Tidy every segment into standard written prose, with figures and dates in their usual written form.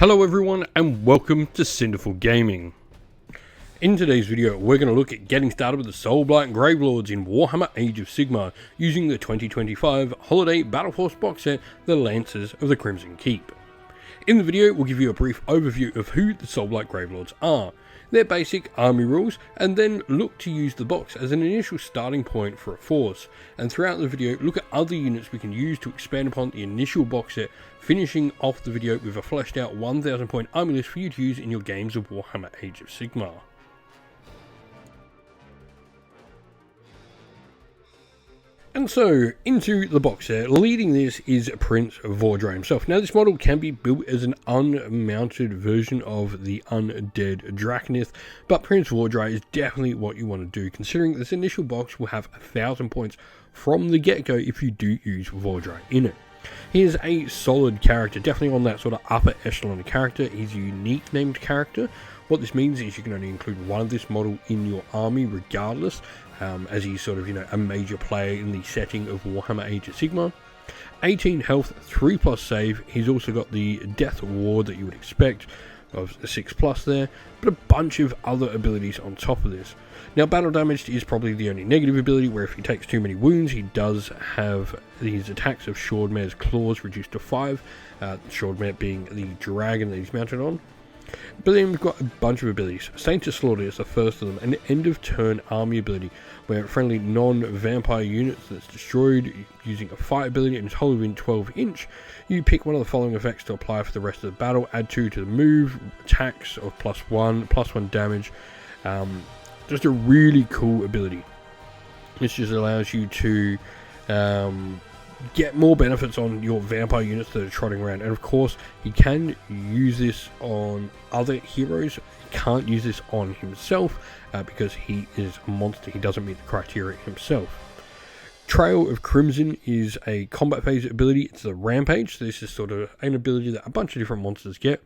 Hello everyone and welcome to Cinderful Gaming. In today's video we're going to look at getting started with the Soulblight Gravelords in Warhammer Age of Sigmar using the 2025 Holiday Battle Force box set, The Lancers of the Crimson Keep. In the video we'll give you a brief overview of who the Soulblight Gravelords are, their basic army rules, and then look to use the box as an initial starting point for a force, and throughout the video look at other units we can use to expand upon the initial box set, finishing off the video with a fleshed out 1000 point army list for you to use in your games of Warhammer Age of Sigmar. And so, into the box set, leading this is Prince Vordry himself. Now this model can be built as an unmounted version of the Undead Draconith, but Prince Vordry is definitely what you want to do, considering this initial box will have 1000 points from the get-go if you do use Vordry in it. He is a solid character, definitely on that sort of upper echelon character. He's a unique named character. What this means is you can only include one of this model in your army regardless, as he's sort of, a major player in the setting of Warhammer Age of Sigmar. 18 health, 3+ save. He's also got the death ward that you would expect of 6+ there, but a bunch of other abilities on top of this. Now battle damaged is probably the only negative ability, where if he takes too many wounds he does have these attacks of Shordmare's Claws reduced to 5, Shordmare being the dragon that he's mounted on. But then we've got a bunch of abilities. Saint to Slaughter is the first of them, an end of turn army ability where friendly non-vampire units that's destroyed using a fight ability and is wholly within 12 inch, you pick one of the following effects to apply for the rest of the battle. Add 2 to the move, attacks of +1 damage. Just a really cool ability. This just allows you to get more benefits on your vampire units that are trotting around, and of course you can use this on other heroes. You can't use this on himself because he is a monster. He doesn't meet the criteria himself. Trail of Crimson is a combat phase ability. It's the Rampage, so this is sort of an ability that a bunch of different monsters get.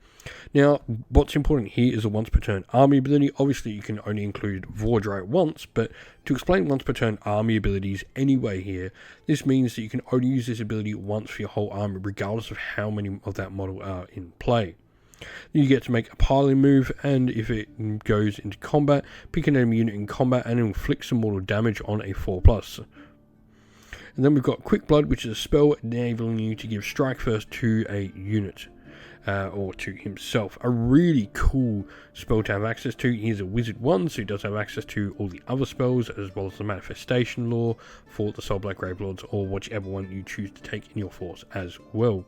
Now what's important here is a once per turn army ability. Obviously you can only include Vordry once, but to explain once per turn army abilities anyway here, this means that you can only use this ability once for your whole army regardless of how many of that model are in play. You get to make a piling move, and if it goes into combat, pick an enemy unit in combat and inflict some mortal damage on a 4+. And then we've got Quick Blood, which is a spell enabling you to give strike first to a unit. Or to himself. A really cool spell to have access to. He's a wizard 1, so he does have access to all the other spells, as well as the manifestation lore for the Soulblight Gravelords, or whichever one you choose to take in your force as well.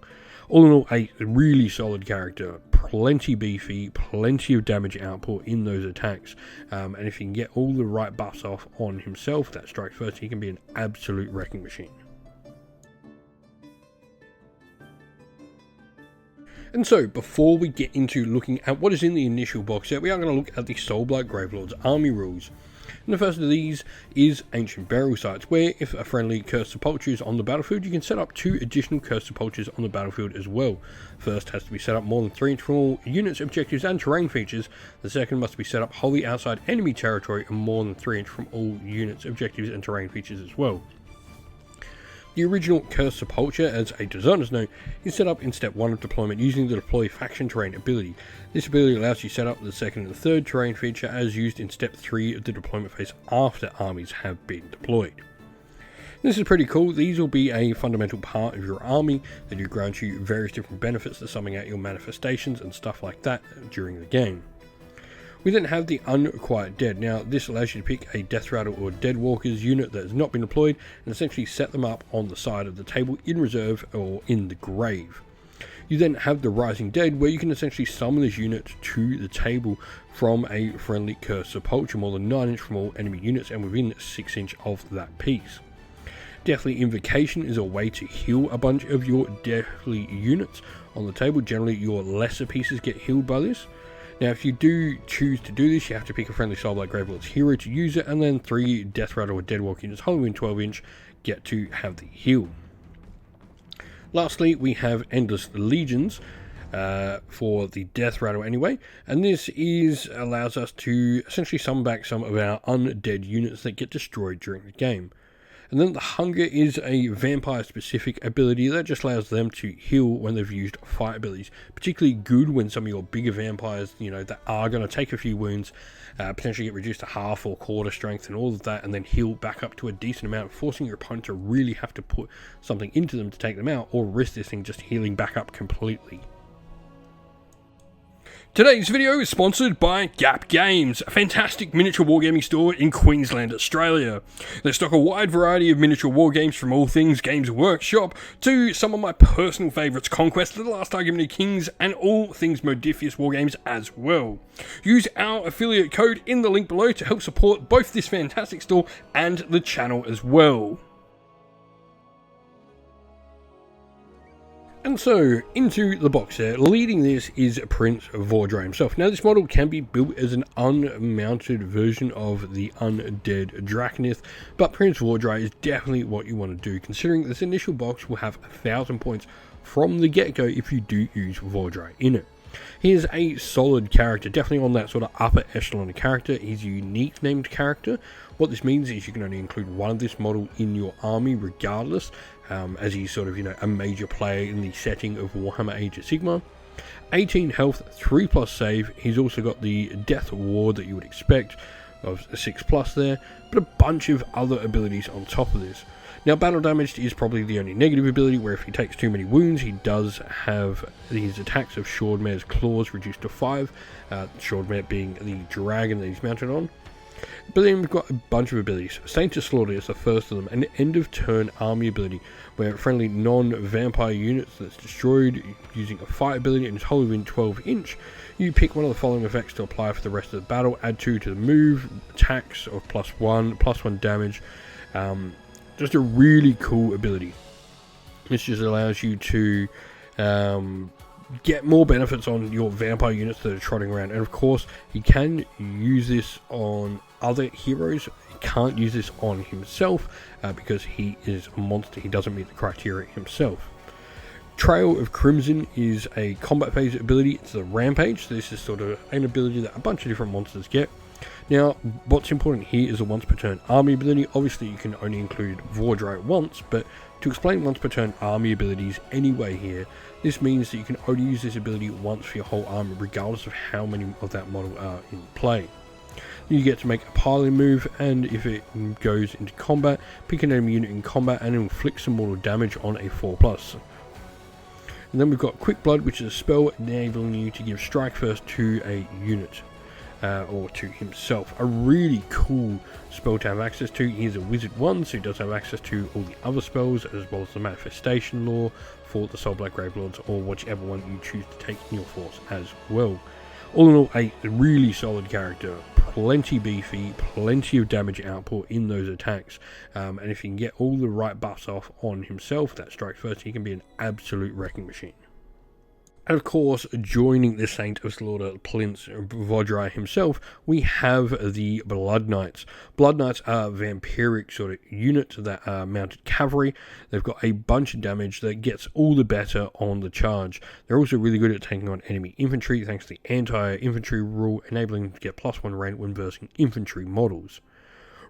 All in all, a really solid character. Plenty beefy, plenty of damage output in those attacks. And if you can get all the right buffs off on himself, that strikes first, he can be an absolute wrecking machine. And so, before we get into looking at what is in the initial box set, we are going to look at the Soulblight Gravelords army rules. And the first of these is Ancient Burial Sites, where if a friendly Cursed Sepulchre is on the battlefield, you can set up 2 additional Cursed Sepulchres on the battlefield as well. First has to be set up more than 3 inch from all units, objectives and terrain features. The second must be set up wholly outside enemy territory and more than 3 inch from all units, objectives and terrain features as well. The original Cursed Sepulchre, as a designer's note, is set up in step 1 of deployment using the Deploy Faction Terrain ability. This ability allows you to set up the second and the third terrain feature as used in step 3 of the deployment phase after armies have been deployed. This is pretty cool. These will be a fundamental part of your army that will grant you various different benefits to summing out your manifestations and stuff like that during the game. We then have the Unquiet Dead. Now this allows you to pick a Death Rattle or Dead Walkers unit that has not been deployed and essentially set them up on the side of the table in reserve or in the grave. You then have the Rising Dead, where you can essentially summon this unit to the table from a friendly Cursed Sepulchre more than 9 inch from all enemy units and within 6 inch of that piece. Deathly Invocation is a way to heal a bunch of your deathly units on the table. Generally your lesser pieces get healed by this. Now if you do choose to do this, you have to pick a friendly Soulblight Gravelords hero to use it, and then 3 Death Rattle or Deadwalk units wholly within 12 inch get to have the heal. Lastly, we have Endless Legions for the Death Rattle anyway, and this allows us to essentially summon back some of our undead units that get destroyed during the game. And then the Hunger is a vampire-specific ability that just allows them to heal when they've used fight abilities. Particularly good when some of your bigger vampires, that are going to take a few wounds, potentially get reduced to half or quarter strength and all of that, and then heal back up to a decent amount, forcing your opponent to really have to put something into them to take them out, or risk this thing just healing back up completely. Today's video is sponsored by Gap Games, a fantastic miniature wargaming store in Queensland, Australia. They stock a wide variety of miniature wargames from all things Games Workshop to some of my personal favourites, Conquest, The Last Argument of Kings, and all things Modifius wargames as well. Use our affiliate code in the link below to help support both this fantastic store and the channel as well. And so, into the box here, leading this is Prince Vordray himself. Now, this model can be built as an unmounted version of the undead Draconith, but Prince Vordray is definitely what you want to do, considering this initial box will have 1,000 points from the get-go if you do use Vordray in it. He is a solid character, definitely on that sort of upper echelon of character. He's a unique named character. What this means is you can only include one of this model in your army regardless, as he's sort of, a major player in the setting of Warhammer Age of Sigmar. 18 health, 3+ save. He's also got the Death Ward that you would expect of 6+ there, but a bunch of other abilities on top of this. Now, battle damage is probably the only negative ability, where if he takes too many wounds, he does have his attacks of Shordmare's Claws reduced to 5, Shordmare being the dragon that he's mounted on. But then we've got a bunch of abilities. Saint to Slaughter is the first of them, an end of turn army ability, where friendly non-vampire units that's destroyed using a fight ability and is wholly within 12 inch, you pick one of the following effects to apply for the rest of the battle. Add 2 to the move, attacks of +1 damage. Just a really cool ability. This just allows you to get more benefits on your vampire units that are trotting around. And of course, you can use this on other heroes. You can't use this on himself because he is a monster. He doesn't meet the criteria himself. Trail of Crimson is a combat phase ability. It's a rampage. So this is sort of an ability that a bunch of different monsters get. Now, what's important here is a once per turn army ability. Obviously, you can only include Vordray once, but to explain once per turn army abilities anyway here, this means that you can only use this ability once for your whole army, regardless of how many of that model are in play. You get to make a piling move, and if it goes into combat, pick an enemy unit in combat and inflict some mortal damage on a 4+. And then we've got Quick Blood, which is a spell enabling you to give strike first to a unit. Or to himself. A really cool spell to have access to. He's a wizard 1, so he does have access to all the other spells, as well as the manifestation lore for the Soul Black Gravelords, or whichever one you choose to take in your force as well. All in all, a really solid character. Plenty beefy, plenty of damage output in those attacks, and if you can get all the right buffs off on himself, that strikes first, he can be an absolute wrecking machine. And of course, joining the Saint of Slaughter, Prince Vordray himself, we have the Blood Knights. Blood Knights are vampiric sort of units that are mounted cavalry. They've got a bunch of damage that gets all the better on the charge. They're also really good at taking on enemy infantry, thanks to the anti-infantry rule, enabling them to get +1 rank when versing infantry models.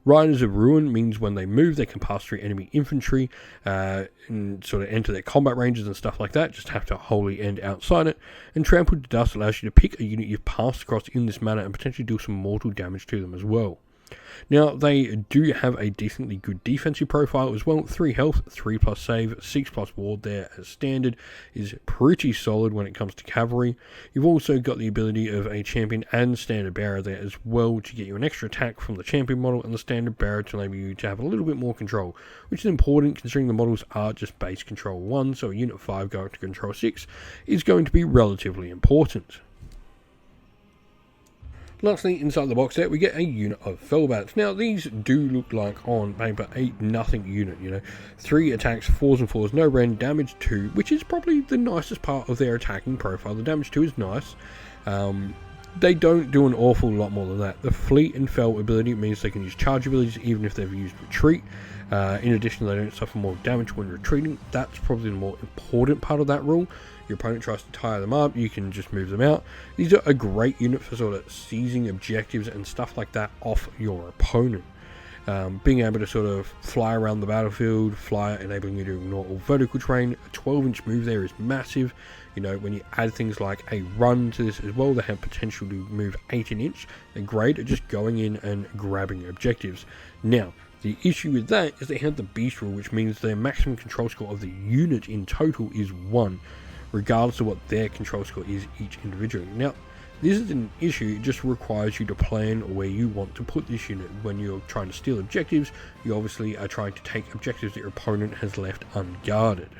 Riders of Ruin means when they move, they can pass through enemy infantry and sort of enter their combat ranges and stuff like that. Just have to wholly end outside it. And Trampled to Dust allows you to pick a unit you've passed across in this manner and potentially do some mortal damage to them as well. Now, they do have a decently good defensive profile as well. 3 health, 3+ save, 6+ ward there as standard is pretty solid when it comes to cavalry. You've also got the ability of a champion and standard bearer there as well to get you an extra attack from the champion model, and the standard bearer to enable you to have a little bit more control, which is important considering the models are just base control 1, so a unit 5 going to control 6 is going to be relatively important. Lastly, inside the box set, we get a unit of Fellbats. Now, these do look like, on paper, a nothing unit, 3 attacks, 4s and 4s, no rend, damage 2, which is probably the nicest part of their attacking profile. The damage 2 is nice. They don't do an awful lot more than that. The Fleet and Fell ability means they can use charge abilities even if they've used retreat. In addition, they don't suffer more damage when retreating. That's probably the more important part of that rule. Your opponent tries to tire them up, you can just move them out. These are a great unit for sort of seizing objectives and stuff like that off your opponent. Being able to sort of fly around the battlefield, enabling you to ignore all vertical terrain. A 12-inch move there is massive. You know, when you add things like a run to this as well, they have potential to move 18-inch. They're great at just going in and grabbing objectives. Now, the issue with that is they have the beast rule, which means their maximum control score of the unit in total is 1, regardless of what their control score is each individually. Now, this is an issue. It just requires you to plan where you want to put this unit. When you're trying to steal objectives, you obviously are trying to take objectives that your opponent has left unguarded.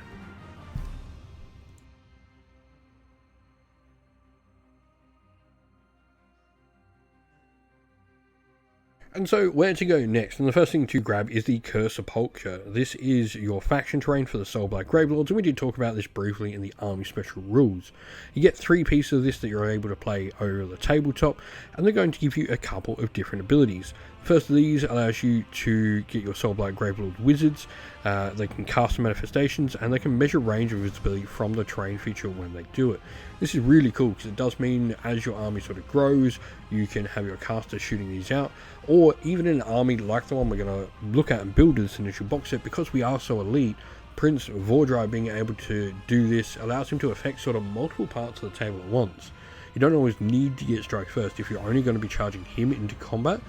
And so where to go next? And the first thing to grab is the Curse Sepulchre. This is your faction terrain for the Soulblight Gravelords, and we did talk about this briefly in the Army Special Rules. You get 3 pieces of this that you're able to play over the tabletop, and they're going to give you a couple of different abilities. First of these allows you to get your Soulblight Gravelord Wizards. They can cast manifestations, and they can measure range of visibility from the terrain feature when they do it. This is really cool because it does mean as your army sort of grows, you can have your casters shooting these out, or even in an army like the one we're going to look at and build this initial box set. Because we are so elite, Prince Vordry being able to do this allows him to affect sort of multiple parts of the table at once. You don't always need to get strike first. If you're only going to be charging him into combat,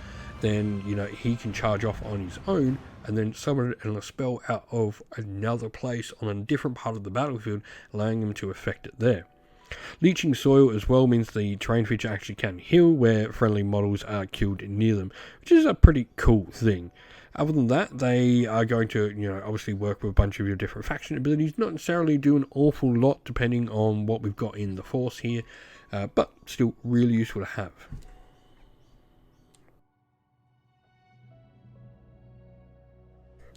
then you know he can charge off on his own and then summon a spell out of another place on a different part of the battlefield, allowing him to affect it there. Leeching Soil as well means the terrain feature actually can heal where friendly models are killed near them, which is a pretty cool thing. Other than that, they are going to, you know, obviously work with a bunch of your different faction abilities, not necessarily do an awful lot depending on what we've got in the force here, but still really useful to have.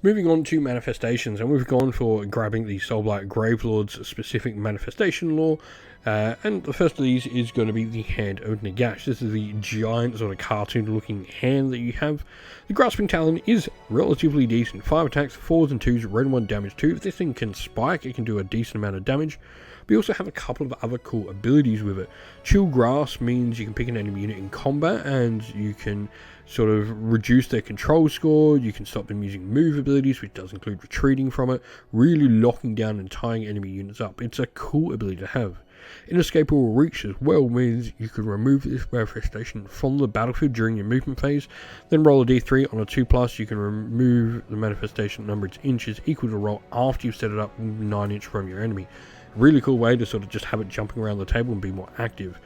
Moving on to manifestations, and we've gone for grabbing the Soulblight Gravelord's specific manifestation lore, and the first of these is going to be the Hand of Nagash. This is the giant sort of cartoon looking hand that you have. The Grasping Talon is relatively decent, 5 attacks, 4s and 2s, red 1 damage 2. If this thing can spike, it can do a decent amount of damage. We also have a couple of other cool abilities with it. Chill Grasp means you can pick an enemy unit in combat and you can sort of reduce their control score. You can stop them using move abilities, which does include retreating from it, really locking down and tying enemy units up. It's a cool ability to have. Inescapable Reach as well means you can remove this manifestation from the battlefield during your movement phase, then roll a d3. On a 2+, you can remove the manifestation number of inches equal to roll after you've set it up 9-inch from your enemy. Really cool way to sort of just have it jumping around the table and be more active.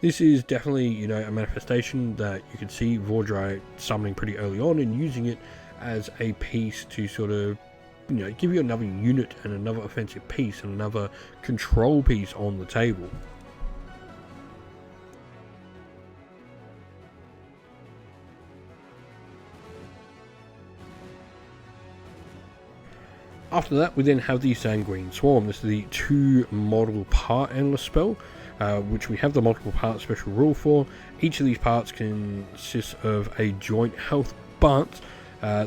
This is definitely, you know, a manifestation that you can see Vordry summoning pretty early on and using it as a piece to sort of, you know, give you another unit and another offensive piece and another control piece on the table. After that, we then have the Sanguine Swarm. This is the 2 model part endless spell, which we have the multiple part special rule for. Each of these parts consists of a joint health, but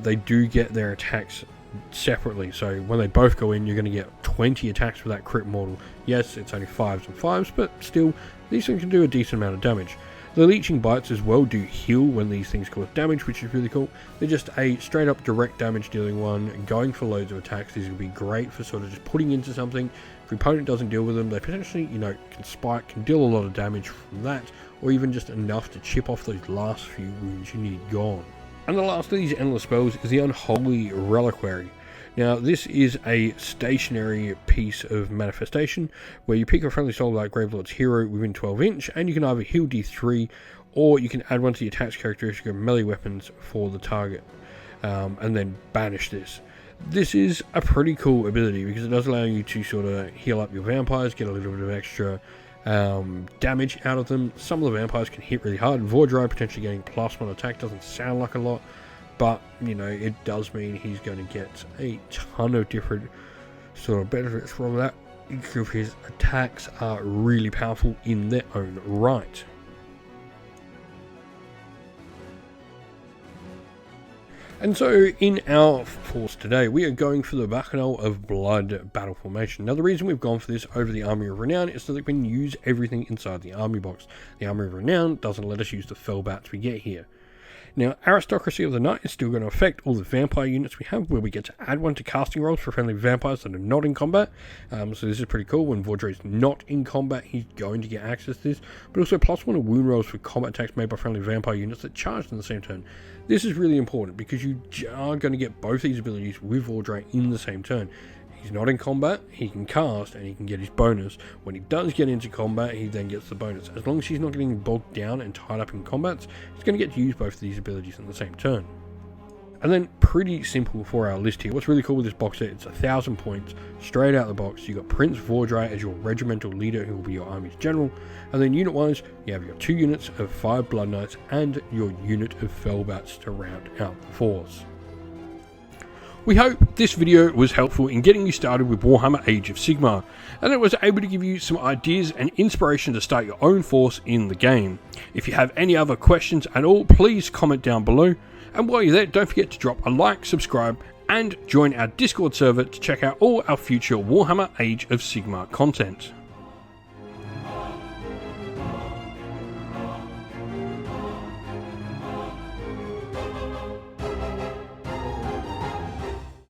they do get their attacks separately. So when they both go in, you're going to get 20 attacks for that crit mortal. Yes, it's only 5s and 5s, but still, these things can do a decent amount of damage. The Leeching Bites as well do heal when these things cause damage, which is really cool. They're just a straight up direct damage dealing one, going for loads of attacks. These would be great for sort of just putting into something. If your opponent doesn't deal with them, they potentially, you know, can spike, can deal a lot of damage from that, or even just enough to chip off those last few wounds you need gone. And the last of these endless spells is the Unholy Reliquary. Now, this is a stationary piece of manifestation where you pick a friendly Soulblight Gravelord's hero within 12-inch, and you can either heal D3 or you can add one to the attached characteristic of melee weapons for the target, and then banish this. This is a pretty cool ability because it does allow you to sort of heal up your vampires, get a little bit of extra damage out of them. Some of the vampires can hit really hard. Vordry potentially getting +1 attack doesn't sound like a lot, but, you know, it does mean he's going to get a ton of different sort of benefits from that. Each of his attacks are really powerful in their own right. And so, in our force today, we are going for the Bacchanal of Blood battle formation. Now, the reason we've gone for this over the Army of Renown is so that we can use everything inside the army box. The Army of Renown doesn't let us use the fell bats we get here. Now, Aristocracy of the Night is still going to affect all the vampire units we have, where we get to add one to casting rolls for friendly vampires that are not in combat. So this is pretty cool. When Vaudray's not in combat, he's going to get access to this. But also +1 to wound rolls for combat attacks made by friendly vampire units that charge in the same turn. This is really important because you are going to get both these abilities with Vaudray in the same turn. He's not in combat, he can cast, and he can get his bonus. When he does get into combat, he then gets the bonus. As long as he's not getting bogged down and tied up in combats, he's going to get to use both of these abilities in the same turn. And then, pretty simple for our list here. What's really cool with this box set, it's 1,000 points, straight out of the box. You've got Prince Vaudray as your regimental leader, who will be your army's general. And then unit-wise, you have your 2 units of 5 Blood Knights and your unit of Fellbats to round out the force. We hope this video was helpful in getting you started with Warhammer Age of Sigmar, and it was able to give you some ideas and inspiration to start your own force in the game. If you have any other questions at all, please comment down below, and while you're there, don't forget to drop a like, subscribe, and join our Discord server to check out all our future Warhammer Age of Sigmar content.